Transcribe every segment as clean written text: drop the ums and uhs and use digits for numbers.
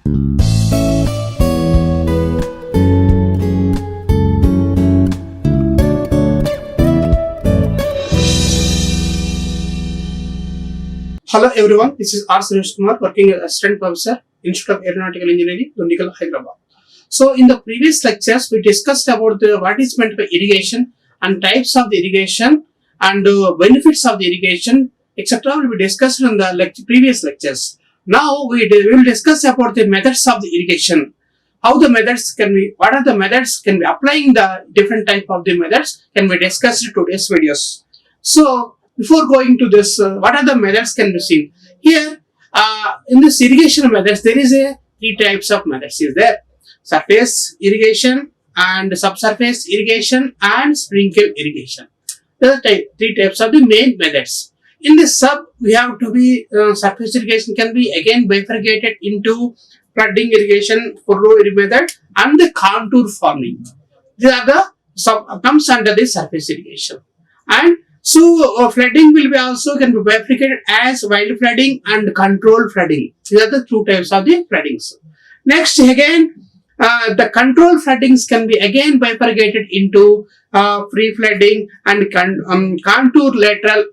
Hello everyone, this is Suresh Kumar, working as Assistant Professor, Institute of Aeronautical Engineering, Dundigal, Hyderabad. So in the previous lectures, we discussed about what is meant by irrigation and types of the irrigation and benefits of the irrigation, etc. will be discussed in the previous lectures. Now we will discuss about the methods of the irrigation. How the methods can be, what are the methods can be applying the different type of the methods can be discussed in today's videos. So before going to this, what are the methods can be seen? Here, in this irrigation methods, there is three types of methods. Is there surface irrigation and subsurface irrigation and sprinkle irrigation. There are three types of the main methods. In this we have to be surface irrigation can be again bifurcated into flooding irrigation, furrow method, and the contour farming. These are the comes under the surface irrigation. And so flooding will be also can be bifurcated as wild flooding and controlled flooding. These are the two types of the floodings. Next again, the controlled floodings can be again bifurcated into free flooding and contour lateral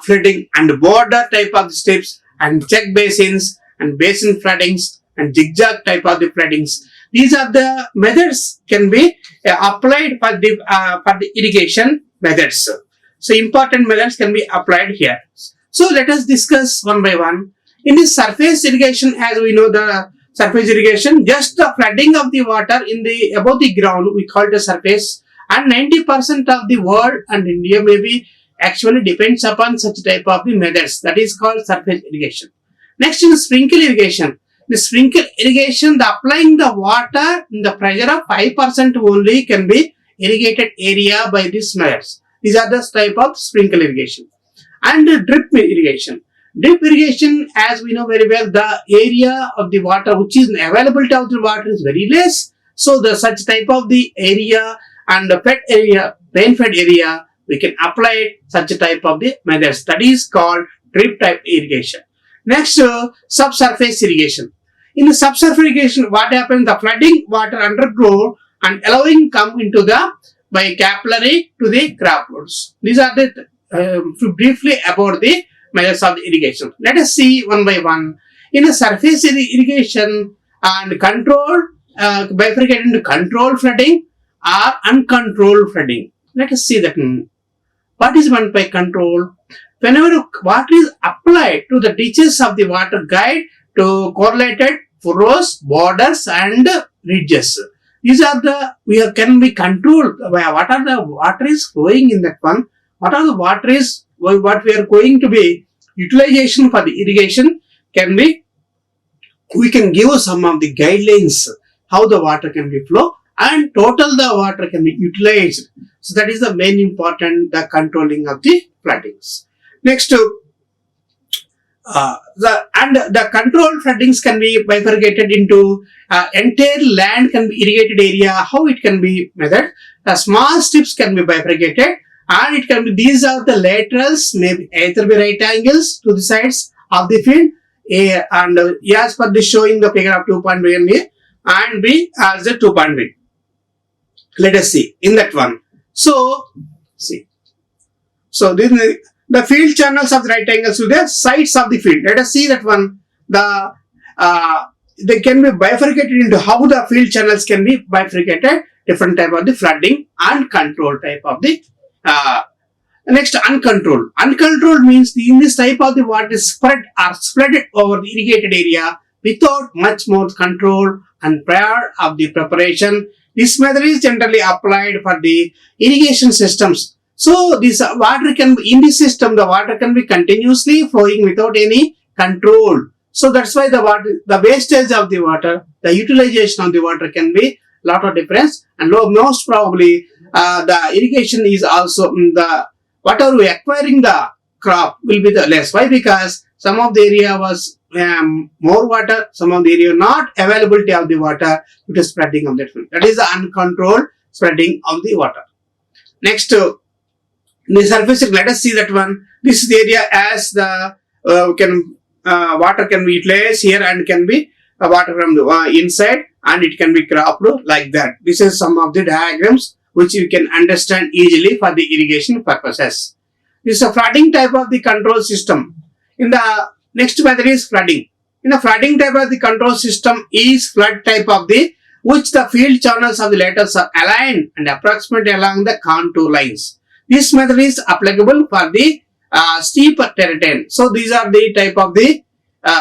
flooding and border type of the strips and check basins and basin floodings and zigzag type of the floodings. These are the methods can be applied for the irrigation methods. So important methods can be applied here. So let us discuss one by one. In the surface irrigation, as we know the surface irrigation, just the flooding of the water in the above the ground, we call it a surface, and 90% of the world and India maybe actually depends upon such type of the methods. That is called surface irrigation. Next is sprinkle irrigation. The sprinkle irrigation, the applying the water in the pressure of 5% only can be irrigated area by these methods. These are the type of sprinkle irrigation. And drip irrigation. Drip irrigation, as we know very well, the area of the water which is availability of the water is very less. So the such type of the area and the fed area, rain fed area, we can apply such type of the methods. That is called drip type irrigation. Next, subsurface irrigation. In the subsurface irrigation, what happens? The flooding water underground and allowing come into the by capillary to the crop roots. These are the briefly about the methods of the irrigation. Let us see one by one. In a surface irrigation and controlled, bifurcated into controlled flooding or uncontrolled flooding. Let us see that. What is meant by control? Whenever water is applied to the ditches of the water guide to correlated furrows, borders and ridges. These are the, can be controlled. What are the water is flowing in that one? What are the water is, what we are going to be utilization for the irrigation can be, we can give some of the guidelines how the water can be flow and total the water can be utilized. So that is the main important, the controlling of the floodings. Next, the controlled floodings can be bifurcated into entire land can be irrigated area. How it can be measured? The small strips can be bifurcated, and it can be, these are the laterals, maybe either be right angles to the sides of the field, and as per the showing the figure of 2.1 A and B as the 2.B. Let us see in that one. So see, so this the field channels of the right angles to the sides of the field. Let us see that one. They can be bifurcated into how the field channels can be bifurcated. Different type of the flooding and control type of the. Next, uncontrolled. Uncontrolled means in this type of the water is spread over the irrigated area without much more control and prior of the preparation. This method is generally applied for the irrigation systems. So this water can be in this system, the water can be continuously flowing without any control. So that's why the wastage of the water, the utilization of the water can be lot of difference, and most probably the irrigation is also the whatever we acquiring the crop will be the less. Why? Because some of the area was more water, some of the area not availability of the water due to spreading of that. That is the uncontrolled spreading of the water. Next, the surface, let us see that one. This is the area as the water can be utilized here and can be water from the inside, and it can be cropped like that. This is some of the diagrams which you can understand easily for the irrigation purposes. This is a flooding type of the control system. In the next method is flooding. In the flooding type of the control system is flood type of the which the field channels of the letters are aligned and approximately along the contour lines. This method is applicable for the steep terrain. So these are the type of the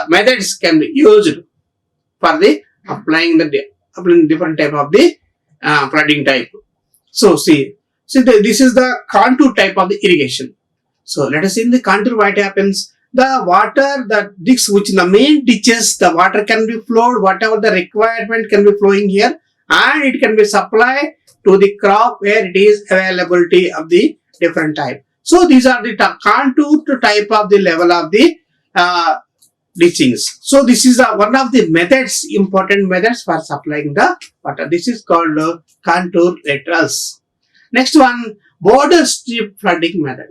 methods can be used for the applying different type of the flooding type. So this is the contour type of the irrigation. So let us see in the contour what happens. The water that digs which in the main ditches, the water can be flowed, whatever the requirement can be flowing here, and it can be supplied to the crop where it is availability of the different type. So these are the contour type of the level of the ditchings. So this is one of the methods, important methods for supplying the water. This is called contour laterals. Next one, border strip flooding method.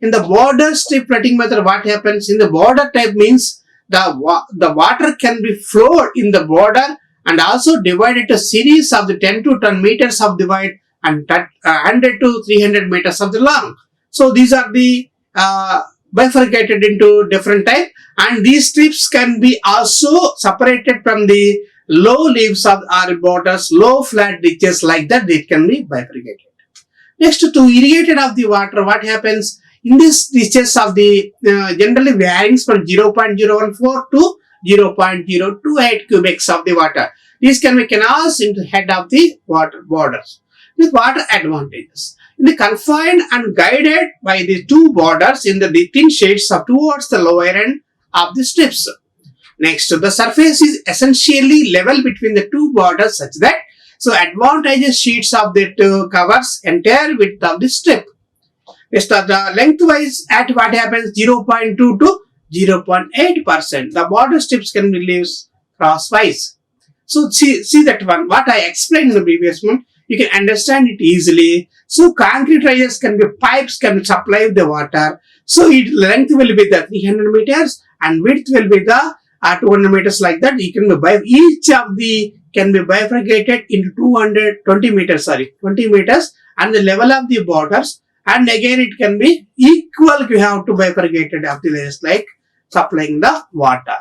In the border strip flooding method, what happens in the border type means the water can be flowed in the border and also divided into series of the 10 to 10 meters of divide and 100 to 300 meters of the long. So these are the bifurcated into different type, and these strips can be also separated from the low leaves of our borders, low flat ditches like that. They can be bifurcated. Next, to irrigated of the water, what happens in these ditches of the generally varies from 0.014 to 0.028 cubics of the water. These can be canals into head of the water borders with water advantages. In the confined and guided by the two borders in the thin shades of towards the lower end of the strips. Next, the surface is essentially level between the two borders such that advantageous sheets of the covers entire width of the strip. Next, the lengthwise at what happens 0.2 to 0.8%. The border strips can be leaves crosswise. So see that one. What I explained in the previous one, you can understand it easily. So concrete risers can be pipes can supply the water. So its length will be the 300 meters and width will be the 200 meters like that. You can be each of the can be bifurcated into 20 meters, and the level of the borders. And again, it can be equal. You have to bifurcate it of the layers like supplying the water.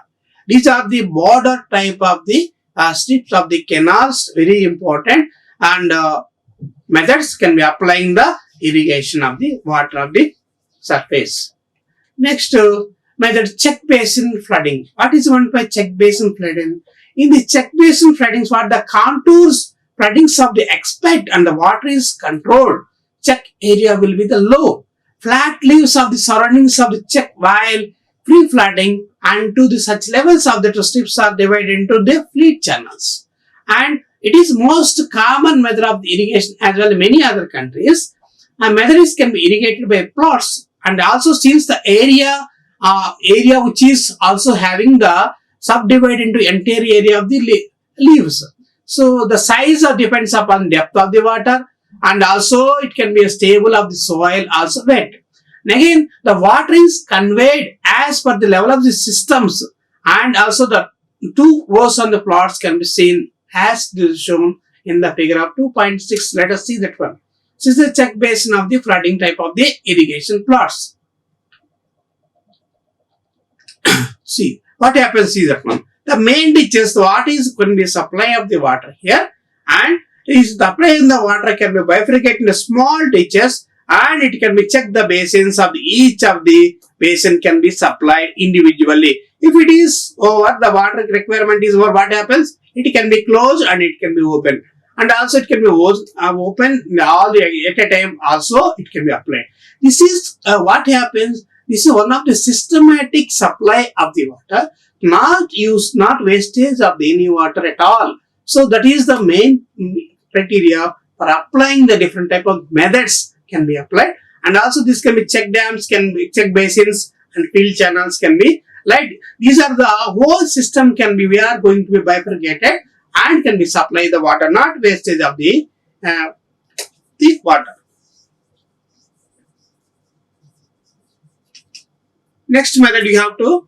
These are the border type of the strips of the canals. Very important, and methods can be applying the irrigation of the water of the surface. Next method, check basin flooding. What is meant by check basin flooding? In the check basin floodings, what the contours floodings of the expect and the water is controlled. Check area will be the low. Flat leaves of the surroundings of the check while free flooding and to the such levels of the strips are divided into the fleet channels. And it is most common method of the irrigation as well in many other countries. And methods can be irrigated by plots, and also since the area which is also having the subdivided into entire area of the leaves. So the size depends upon depth of the water, and also it can be a stable of the soil, also wet. And again, the water is conveyed as per the level of the systems, and also the two rows on the plots can be seen as shown in the figure of 2.6. Let us see that one. This is the check basin of the flooding type of the irrigation plots. See what happens is that one. The main ditches, what is going to be supply of the water here, and is the supply in the water can be bifurcated into small ditches, and it can be checked the basins of each of the basin can be supplied individually. If it is over, the water requirement is over, what happens? It can be closed and it can be open, and also it can be open all at a time. Also, it can be applied. This is what happens. This is one of the systematic supply of the water, not use, not wastage of any water at all. So that is the main criteria for applying the different type of methods can be applied, and also this can be check dams, can be check basins, and field channels can be like these are the whole system can be we are going to be bifurcated and can be supply the water, not wastage of the water. Next method you have to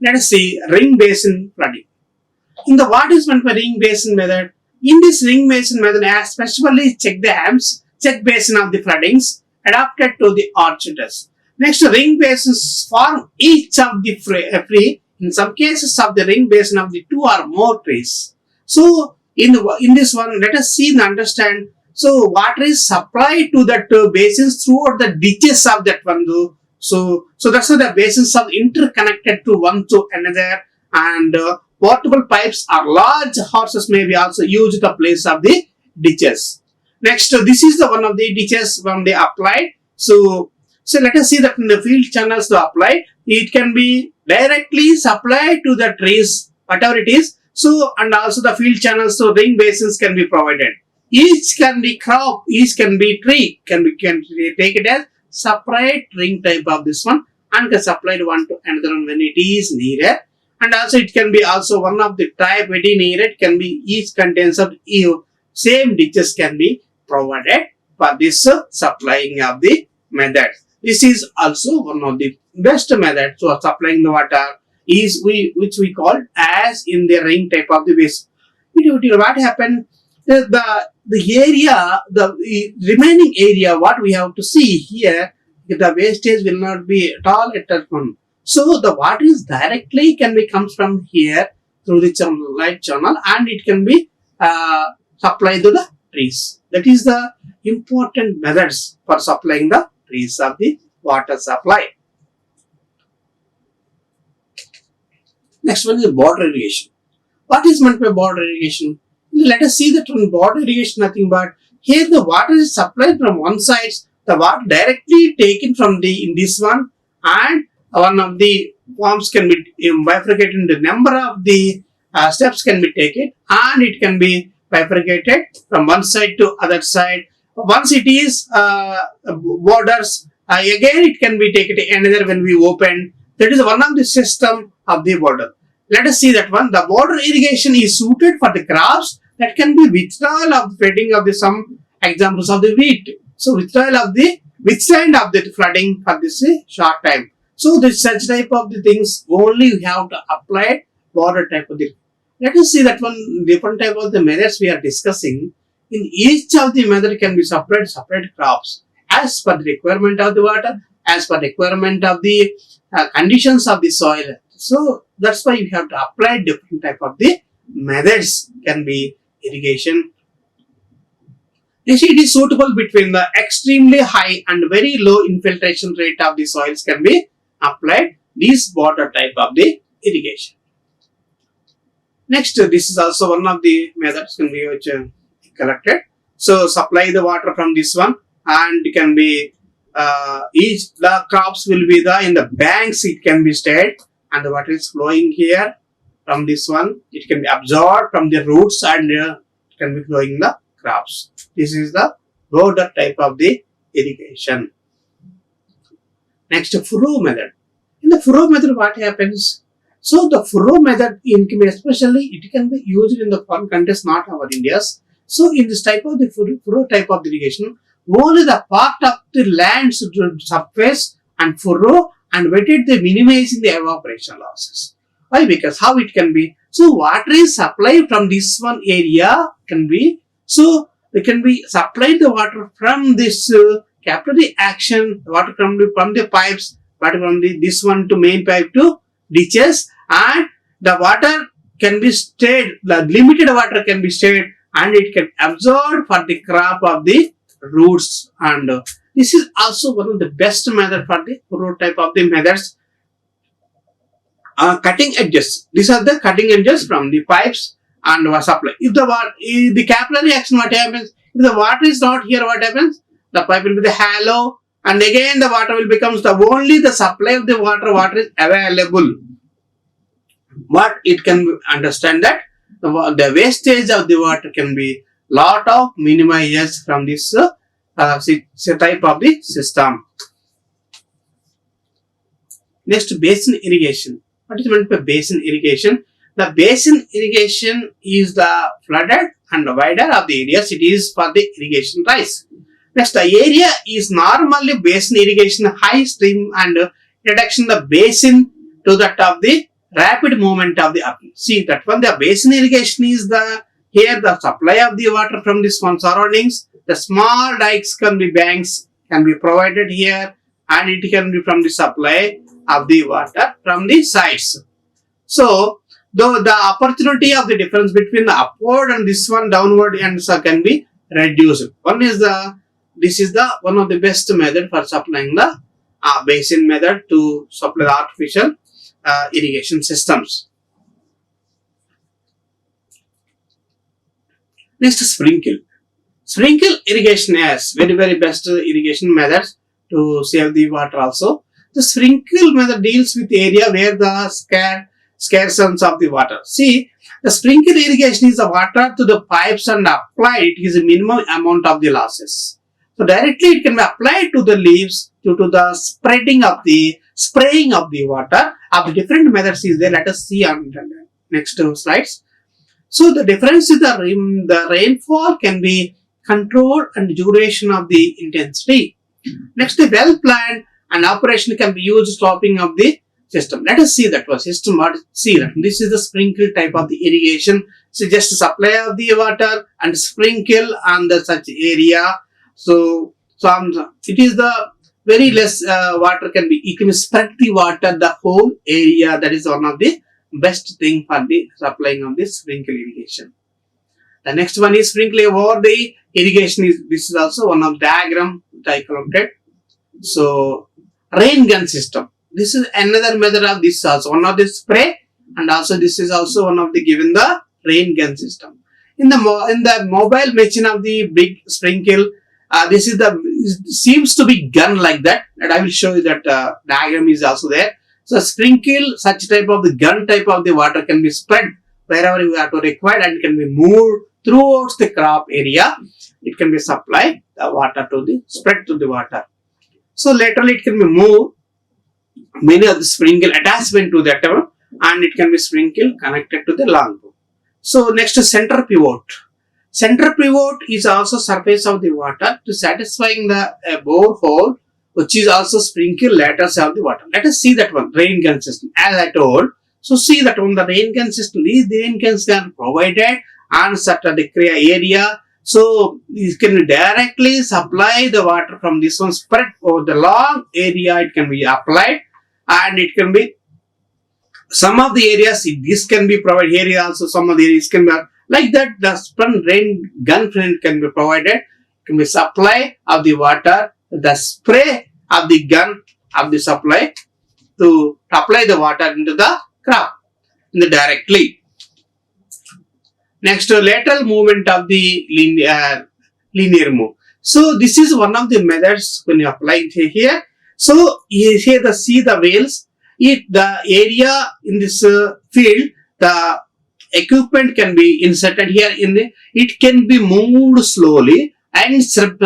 let us see ring basin flooding. in the what is meant by ring basin method? In this ring basin method, especially check dams, check basin of the floodings adapted to the orchards. Next, ring basins form each of the free. In some cases of the ring basin of the two or more trees. So in this one, let us see and understand. So water is supplied to that basins throughout the ditches of that one. So that's why the basins are interconnected to one to another, and portable pipes or large hoses may be also used the place of the ditches. Next, this is the one of the ditches when they applied. So let us see that in the field channels to apply, it can be directly supplied to the trees, whatever it is. So, and also the field channels, so ring basins can be provided. Each can be crop, each can be tree, can take it as separate ring type of this one, and can supply one to another one when it is needed. And also it can be also one of the type very needed, can be each contains of same ditches can be provided for this supplying of the method. This is also one of the best methods for supplying the water which we call as in the ring type of the basin. What happened? The area, the remaining area, what we have to see here, the wastage will not be at all at that one. So the water is directly comes from here through the light channel, and it can be supplied to the trees. That is the important methods for supplying the trees of the water supply. Next one is border irrigation. What is meant by border irrigation? Let us see that from border irrigation nothing but here the water is supplied from one side, the water directly taken from in this one, and one of the forms can be bifurcated into number of the steps can be taken, and it can be bifurcated from one side to other side. Once it is borders, again it can be taken to another when we open. That is one of the system of the border. Let us see that one. The border irrigation is suited for the crops that can be withdrawal of flooding of the some examples of the wheat. So withdrawal of the withstand of the flooding for this short time. So this such type of the things only we have to apply border type of the. Let us see that one different type of the methods we are discussing. In each of the method can be separate crops as per the requirement of the water, as per the requirement of the conditions of the soil. So that's why you have to apply different type of the methods can be irrigation. Next, it is suitable between the extremely high and very low infiltration rate of the soils can be applied this border type of the irrigation. Next, this is also one of the methods can be which collected. So supply the water from this one, and it can be the crops will be in the banks, it can be stayed, and the water is flowing here from this one. It can be absorbed from the roots and can be flowing the crops. This is the border type of the irrigation. Next, furrow method. In the furrow method, what happens? So the furrow method, especially it can be used in the foreign countries, not our India's. So in this type of the furrow type of irrigation, only the part of the land surface and furrow and wetted the minimizing the evaporation losses. Why? Because how it can be? So water is supplied from this one area can be, so it can be supplied the water from this capillary action, water from the pipes, water from this one to main pipe to ditches, and the water can be stayed, the limited water can be stayed, and it can absorb for the crop of the roots. And this is also one of the best method for the furrow type of the methods. Cutting edges. These are the cutting edges from the pipes and supply. If the capillary action, what happens? If the water is not here, what happens? The pipe will be hollow, and again the water will become only the supply of the water is available. But it can understand that the wastage of the water can be lot of minimized from this type of the system. Next, basin irrigation. What is meant by basin irrigation? The basin irrigation is the flooded and wider of the areas it is for the irrigation rise. Next, the area is normally basin irrigation high stream and reduction the basin to that of the rapid movement of the uphill. See that one, the basin irrigation is here the supply of the water from this one surroundings. The small dikes can be banks can be provided here, and it can be from the supply of the water from the sides. So though the opportunity of the difference between the upward and this one downward and so can be reduced. This is the one of the best method for supplying the basin method to supply the artificial irrigation systems. Next, sprinkle. Sprinkle irrigation is very best irrigation methods to save the water also. The sprinkle method deals with area where the scarcity of the water. See, the sprinkle irrigation is the water to the pipes and applied. It is a minimum amount of the losses. So directly it can be applied to the leaves due to the spraying of the water. Of the different methods is there. Let us see on the next slides. So the difference is the rainfall can be controlled and duration of the intensity. Next, the well planned and operation can be used stopping of the system. Let us see that one system. See that this is the sprinkle type of the irrigation. So just supply of the water and sprinkle on the such area. So it is the very less water can be. You can spread the water the whole area. That is one of the best thing for the supplying of this sprinkle irrigation. The next one is sprinkle over the irrigation. This is also one of the diagram that I collected. So rain gun system. This is another method of this also one of the spray, and also this is also one of the given the rain gun system. In the mobile machine of the big sprinkle, this is seems to be gun like that, and I will show you that diagram is also there. So sprinkle such type of the gun type of the water can be spread wherever you have to require and can be moved throughout the crop area. It can be supplied the water to the spread to the water. So laterally it can be moved. Many of the sprinkle attachment to that and it can be sprinkle connected to the long pole. So next is center pivot. Center pivot is also surface of the water to satisfying the borehole, which is also sprinkle laters of the water. Let us see that one rain gun system as I told. So see that one the rain gun system. These rain guns are provided and set at the area. So it can directly supply the water from this one spread over the long area. It can be applied, and it can be some of the areas this can be provided here. Also some of the areas can be like that. The spun rain gun can be provided. It can be supply of the water, the spray of the gun of the supply to apply the water into the crop directly. Next, lateral movement of the linear move. So this is one of the methods when you apply it here. So here see the wheels. If the area in this field, the equipment can be inserted here it can be moved slowly and spread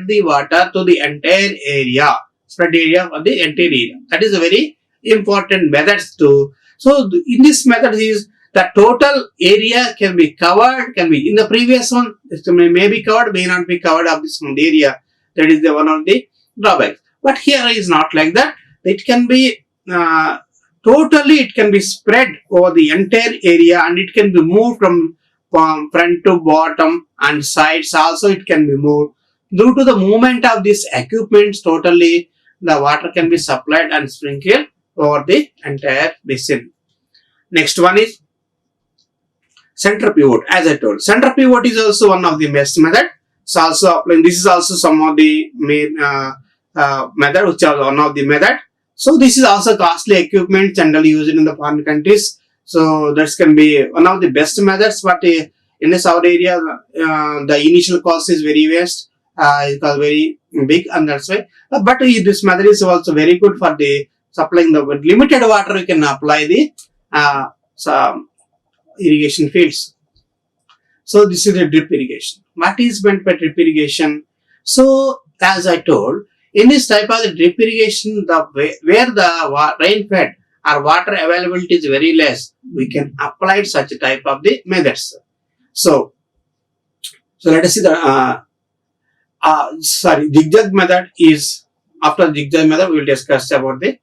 the water to the entire area. Spread area of the entire area. That is a very important method too. So in this method is the total area can be covered, can be in the previous one, it may be covered, may not be covered of this area. That is the one of the drawbacks. But here is not like that. It can be totally it can be spread over the entire area, and it can be moved from front to bottom and sides also it can be moved. Due to the movement of these equipments, totally the water can be supplied and sprinkled over the entire basin. Next one is center pivot. As I told, center pivot is also one of the best method. So also applying this is also some of the main method, which are one of the method. So this is also costly equipment generally used in the foreign countries. So that can be one of the best methods. But in this our area, the initial cost is very vast. It was very big, and that's why. But this method is also very good for the supplying the limited water. You can apply the irrigation fields. So this is the drip irrigation. What is meant by drip irrigation? So as I told, in this type of the drip irrigation, where the rain fed or water availability is very less, we can apply such a type of the methods. So let us see the zigzag method is. After zigzag method, we will discuss about the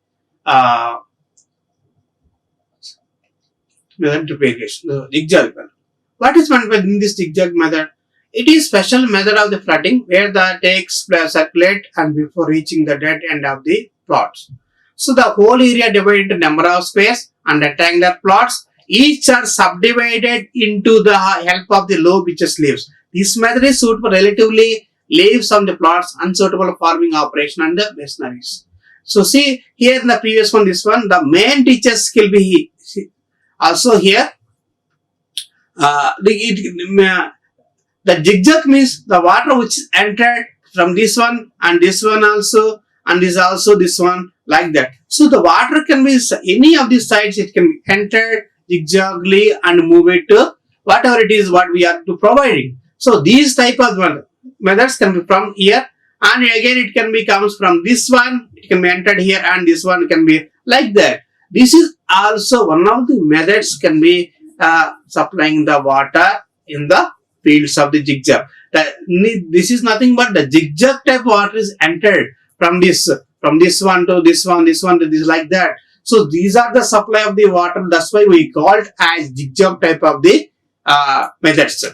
method drip irrigation, the zigzag method. What is meant by in this zigzag method? It is special method of the flooding where the takes circulate and before reaching the dead end of the plots. So the whole area divided into number of squares and rectangular plots. Each are subdivided into the help of the low pitches leaves. This method is suitable relatively leaves on the plots unsuitable for farming operation and the machineries. So see here in the previous one, this one, the main teacher's skill be also here. The zigzag means the water which is entered from this one and this one also and this also this one like that. So the water can be any of these sides, it can be entered zigzagly and move it to whatever it is what we are to providing. So these type of methods can be from here and again it can be comes from this one, it can be entered here and this one can be like that. This is also one of the methods can be supplying the water in the fields of the zigzag. This is nothing but the zigzag type water is entered from this one to this one, this one to this like that. So these are the supply of the water. That's why we call it as zigzag type of the methods.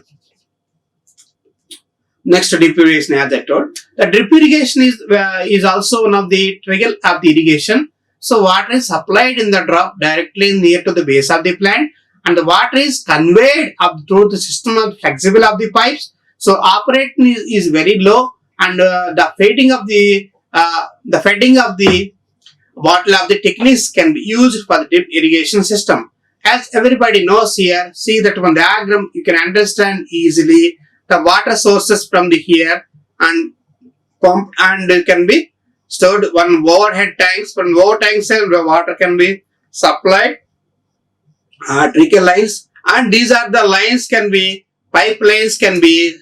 Next, drip irrigation, as I told. The drip irrigation is also one of the trial of the irrigation. So water is supplied in the drop directly near to the base of the plant, and the water is conveyed up through the system of flexible of the pipes. So operation is very low, and the feeding of the bottle of the techniques can be used for the drip irrigation system. As everybody knows here, see that one diagram you can understand easily. The water sources from the here and pumped and can be stored one overhead tanks. From overhead tanks, the water can be supplied. Trickle lines, and these are the lines can be pipelines can be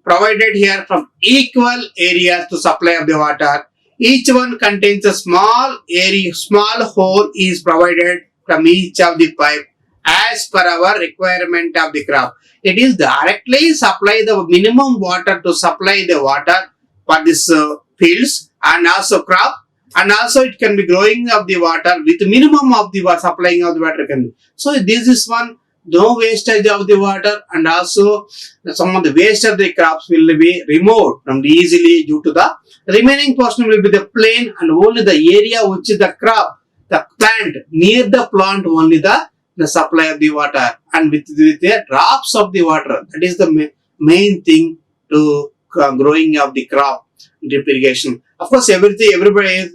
provided here from equal areas to supply of the water. Each one contains a small area, small hole is provided from each of the pipe as per our requirement of the crop. It is directly supply the minimum water to supply the water for this fields and also crop, and also it can be growing of the water with minimum of the supplying of the water can be. So this is one, no wastage of the water, and also some of the waste of the crops will be removed from easily due to the remaining portion will be the plain and only the area which is the crop, the plant near the plant only the supply of the water and with the drops of the water. That is the main thing to growing of the crop, drip irrigation. Of course, everybody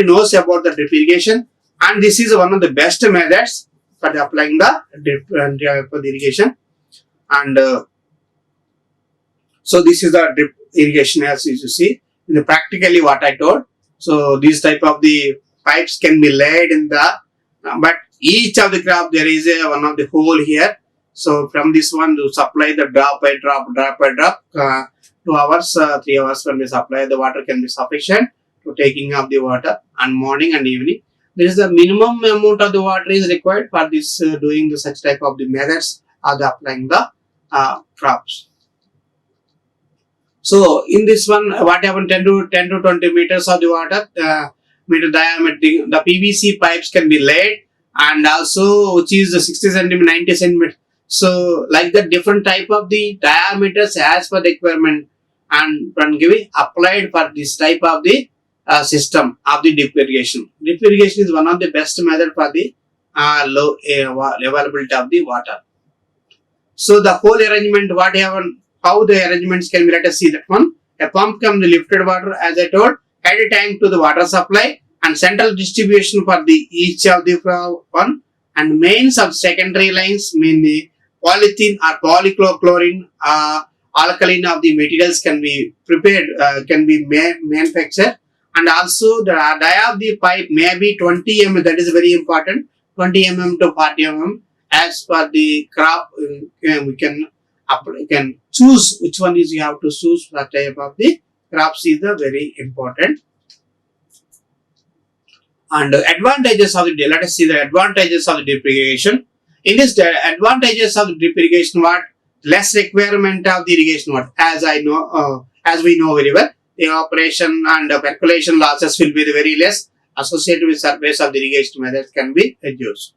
knows about the drip irrigation, and this is one of the best methods for applying the drip irrigation. And so this is the drip irrigation as you see in the practically what I told. So these type of the pipes can be laid in the but each of the crop there is a one of the hole here. So from this one to supply the drop by drop, 2 hours, 3 hours when we supply the water can be sufficient to taking of the water, and morning and evening. There is the minimum amount of the water is required for this doing the such type of the methods of the applying the crops. So in this one, what happened 10 to 20 meters of the water meter diameter, the PVC pipes can be laid, and also which is the 60 centimeter, 90 centimeter. So like the different type of the diameters as per the requirement and can be applied for this type of the system of the drip irrigation. Drip irrigation is one of the best method for the low availability of the water. So the whole arrangement, what happen, how the arrangements can be, let us see that one. A pump can be lifted water as I told, add a tank to the water supply, and central distribution for the each of the one, and mains of secondary lines mainly polythene or polychlorine alkaline of the materials can be prepared, can be manufactured, and also the dia of the pipe may be 20 mm, that is very important, 20 mm to 40 mm as per the crop. We can choose which one is you have to choose what type of the crops is the very important. And advantages of the, let us see the advantages of the drip irrigation. In this advantages of the drip irrigation, what? Less requirement of the irrigation, what? As I know, as we know very well, the evaporation and percolation losses will be very less associated with surface of the irrigation methods can be reduced.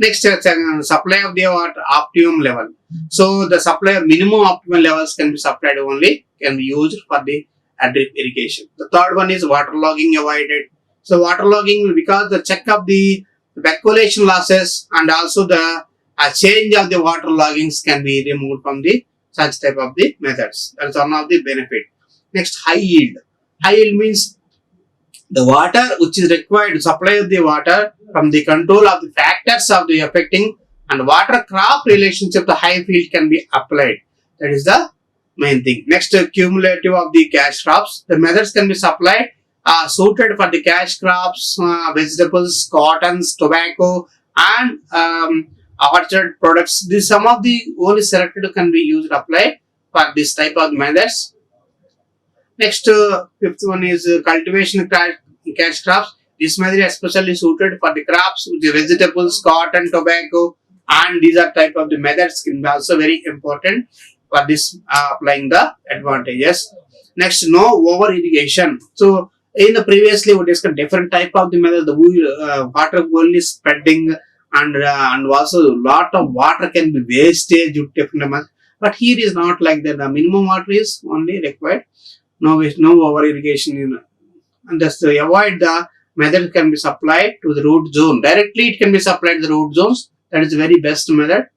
Next, supply of the water optimum level. So the supply of minimum optimum levels can be supplied only, can be used for the drip irrigation. The third one is water logging avoided. So water logging, because the check of the percolation losses and also the change of the water loggings can be removed from the such type of the methods. That is one of the benefit. Next, high yield. High yield means the water which is required to supply of the water from the control of the factors of the affecting and water crop relationship to high field can be applied. That is the main thing. Next, cumulative of the cash crops. The methods can be supplied suited for the cash crops, vegetables, cottons, tobacco, and orchard products. This some of the only selected can be used applied for this type of methods. Next, fifth one is cultivation cash crops. This method is especially suited for the crops, the vegetables, cotton, tobacco, and these are type of the methods can be also very important for this applying the advantages. Next, no over irrigation. So in the previously we discussed different type of the method. The water only spreading and also lot of water can be wastage with different amounts. But here is not like that. The minimum water is only required. No over irrigation. And thus to avoid the method can be supplied to the root zone. Directly it can be supplied to the root zones. That is the very best method.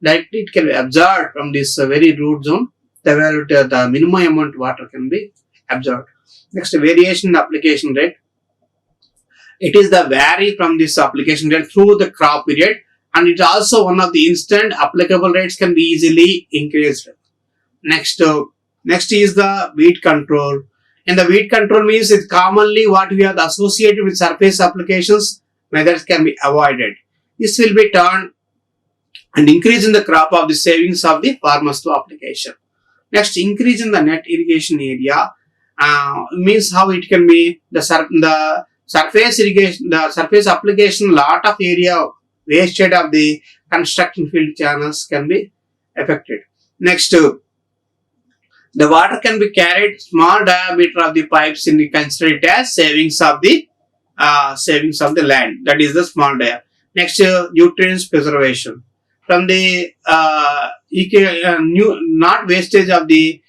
Directly it can be absorbed from this very root zone. The minimum amount of water can be absorbed. Next, variation in application rate. It is the vary from this application rate through the crop period, and it also one of the instant applicable rates can be easily increased. Next is the weed control. And the weed control means it commonly what we have associated with surface applications methods can be avoided. This will be turned and increase in the crop of the savings of the farmers to application. Next, increase in the net irrigation area means how it can be the surface irrigation, the surface application, lot of area wasted of the construction field channels can be affected. Next, the water can be carried small diameter of the pipes in the considered as savings of the land. That is the small diameter. Next, nutrients preservation. From the not wastage of the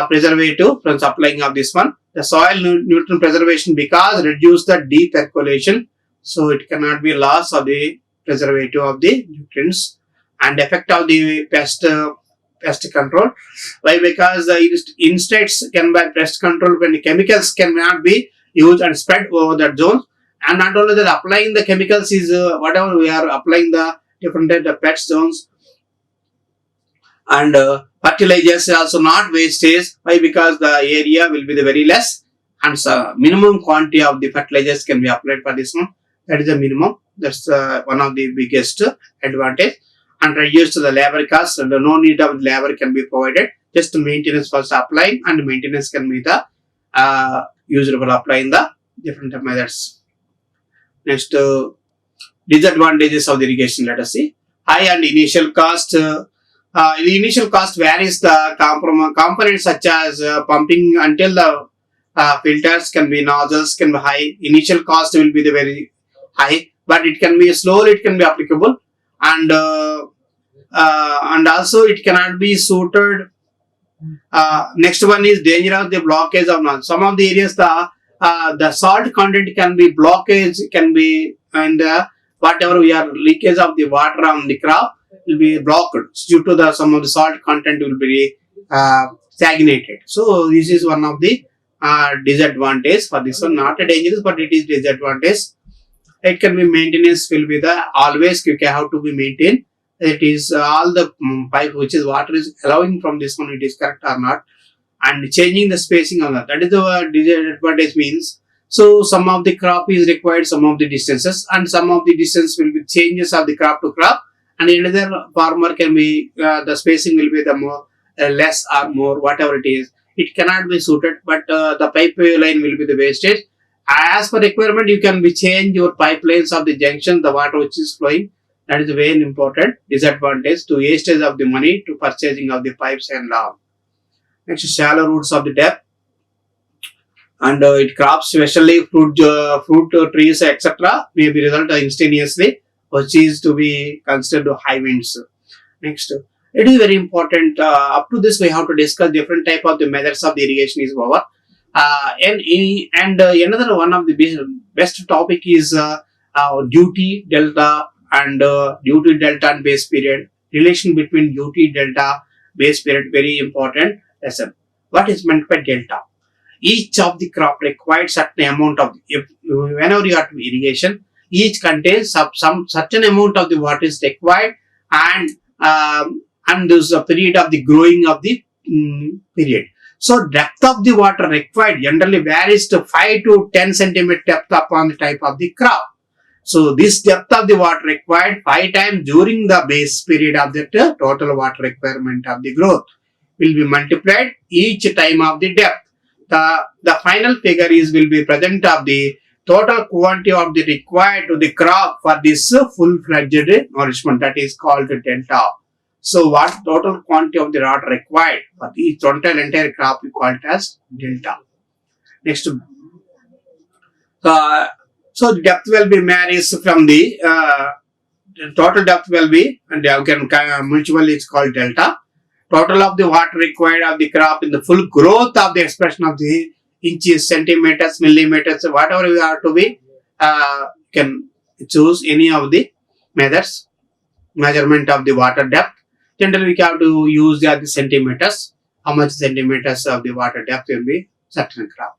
preservative from supplying of this one. The soil nutrient preservation because reduce the deep percolation, so it cannot be loss of the preservative of the nutrients. And effect of the pest control. Why? Because the insects can by pest control when the chemicals cannot be used and spread over that zone. And not only that, applying the chemicals is whatever we are applying the different the pest zones. And fertilizers also not wastage. Why? Because the area will be the very less and minimum quantity of the fertilizers can be applied for this one. That is the minimum. That's one of the biggest advantage. And reduce the labor cost. And no need of labor can be provided. Just maintenance for applying and maintenance can be the used for applying the different methods. Next, disadvantages of the irrigation. Let us see. High and initial cost. The initial cost varies the components such as pumping until the filters can be nozzles can be high. Initial cost will be the very high, but it can be slowly it can be applicable, and also it cannot be suited. Next one is danger of the blockage of nozzle. Some of the areas the salt content can be blockage can be and whatever we are leakage of the water on the crop will be blocked due to the some of the salt content will be stagnated. So this is one of the disadvantage for this one. Not a dangerous, but it is disadvantage. It can be maintenance will be the always you have to be maintained. It is all the pipe which is water is allowing from this one it is correct or not, and changing the spacing on that. That is the disadvantage means. So some of the crop is required, some of the distances, and some of the distance will be changes of the crop to crop. And another farmer can be the spacing will be the more less or more whatever it is. It cannot be suited, but the pipeline will be the wastage. As per requirement, you can be change your pipelines of the junction, the water which is flowing. That is a very important disadvantage to wastage of the money to purchasing of the pipes and all. Next, shallow roots of the depth, and it crops, especially fruit trees, etc., may be result instantaneously. which is to be considered high winds. Next, it is very important. Up to this, we have to discuss different type of the methods of the irrigation is over. Another one of the best topic is duty, delta, and duty, delta, and base period. Relation between duty, delta, base period, very important lesson. What is meant by delta? Each of the crop required certain amount of, whenever you have irrigation, each contains some certain amount of the water is required, and there's a period of the growing of the period. So depth of the water required generally varies to 5 to 10 centimeter depth upon the type of the crop. So this depth of the water required 5 times during the base period of the total water requirement of the growth will be multiplied each time of the depth. The final figure will be present of the total quantity of the required to the crop for this full-fledged nourishment, that is called delta. So what total quantity of the water required for the total entire crop we call it as delta. Next, so the depth will be varies from the total depth will be, and you can mutually it's called delta. Total of the water required of the crop in the full growth of the expression of the inches, centimeters, millimeters, whatever you have to be, can choose any of the methods. Measurement of the water depth. Generally, we have to use the centimeters. How much centimeters of the water depth will be certain crop.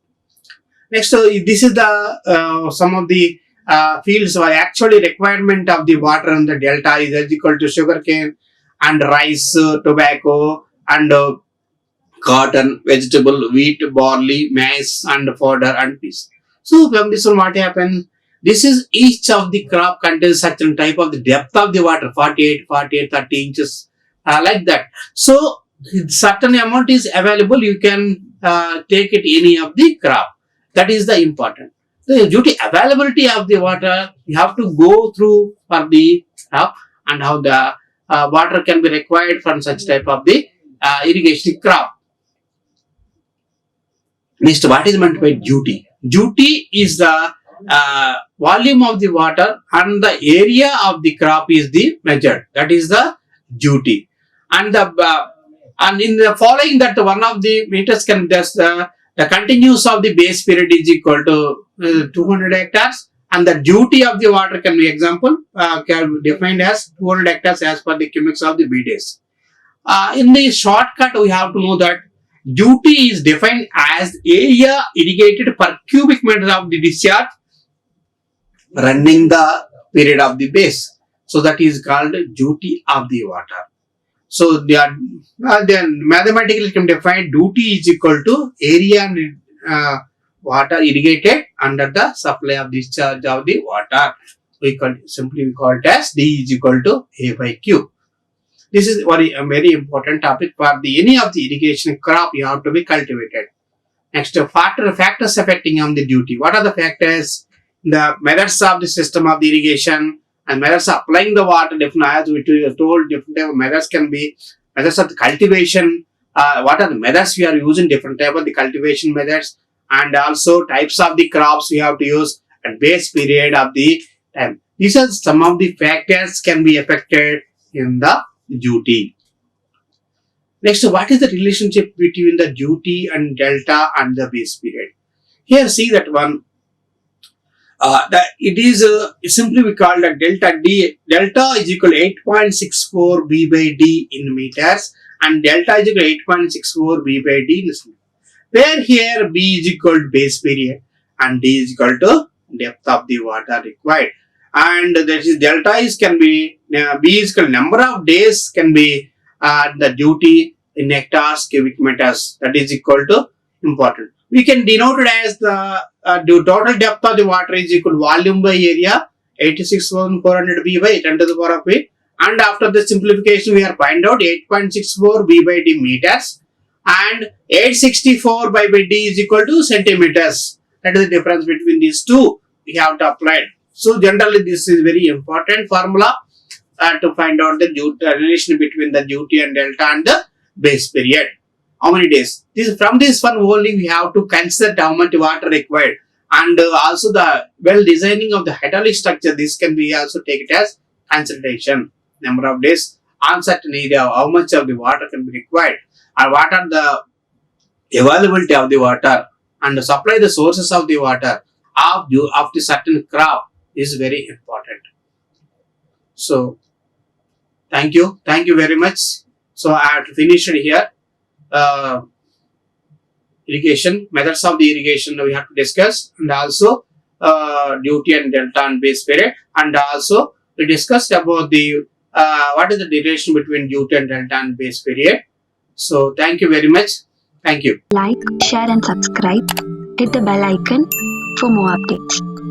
Next, this is the some of the fields where actually requirement of the water in the delta is equal to sugarcane and rice, tobacco, and cotton, vegetable, wheat, barley, maize, and fodder and peas. So from this one, what happens? This is each of the crop contains certain type of the depth of the water, 48, 30 inches, like that. So certain amount is available. You can take it any of the crop. That is the important. The due to availability of the water, you have to go through for the crop and how the water can be required from such type of the irrigation crop. Next, what is meant by duty? Duty is the volume of the water and the area of the crop is the measured. That is the duty. And in the following that one of the meters can just the continuous of the base period is equal to 200 hectares, and the duty of the water can be example can be defined as 200 hectares as per the cubics of the B days. In the shortcut, we have to know that duty is defined as area irrigated per cubic meter of the discharge running the period of the base. So that is called duty of the water. So then mathematically can define duty is equal to area and water irrigated under the supply of discharge of the water. We call it as D is equal to A by Q. This is a very important topic for any of the irrigation crop you have to be cultivated. Next, factors affecting on the duty. What are the factors? The methods of the system of the irrigation and methods of applying the water. As we told, different type of methods can be methods of the cultivation. What are the methods we are using? Different type of the cultivation methods, and also types of the crops we have to use and base period of the time. These are some of the factors can be affected in the duty. Next, what is the relationship between the duty and delta and the base period? Here, see that one. It is simply we call that delta D. Delta is equal to 8.64 B by D in meters, and delta is equal to 8.64 B by D in meters. Where here B is equal to base period and D is equal to depth of the water required. And that is delta is can be B is equal to number of days can be the duty in hectares cubic meters. That is equal to important. We can denote it as the total depth of the water is equal to volume by area 86,400 B by 10 to the power of 8. And after the simplification, we are find out 8.64 B by D meters and 864 by D is equal to centimeters. That is the difference between these two. We have to apply it. So generally, this is very important formula to find out the relation between the duty and delta and the base period. How many days? From this one only we have to consider how much water required, and also the well designing of the hydraulic structure. This can be also taken as concentration, number of days, uncertain area, how much of the water can be required, and what are the availability of the water, and supply the sources of the water of the certain crop is very important. So thank you very much. So I have finished here. Uh, Irrigation methods of the irrigation we have to discuss, and also duty and delta and base period, and also we discussed about the what is the duration between duty and delta and base period. So thank you very much. Thank you. Like, share and subscribe. Hit the bell icon for more updates.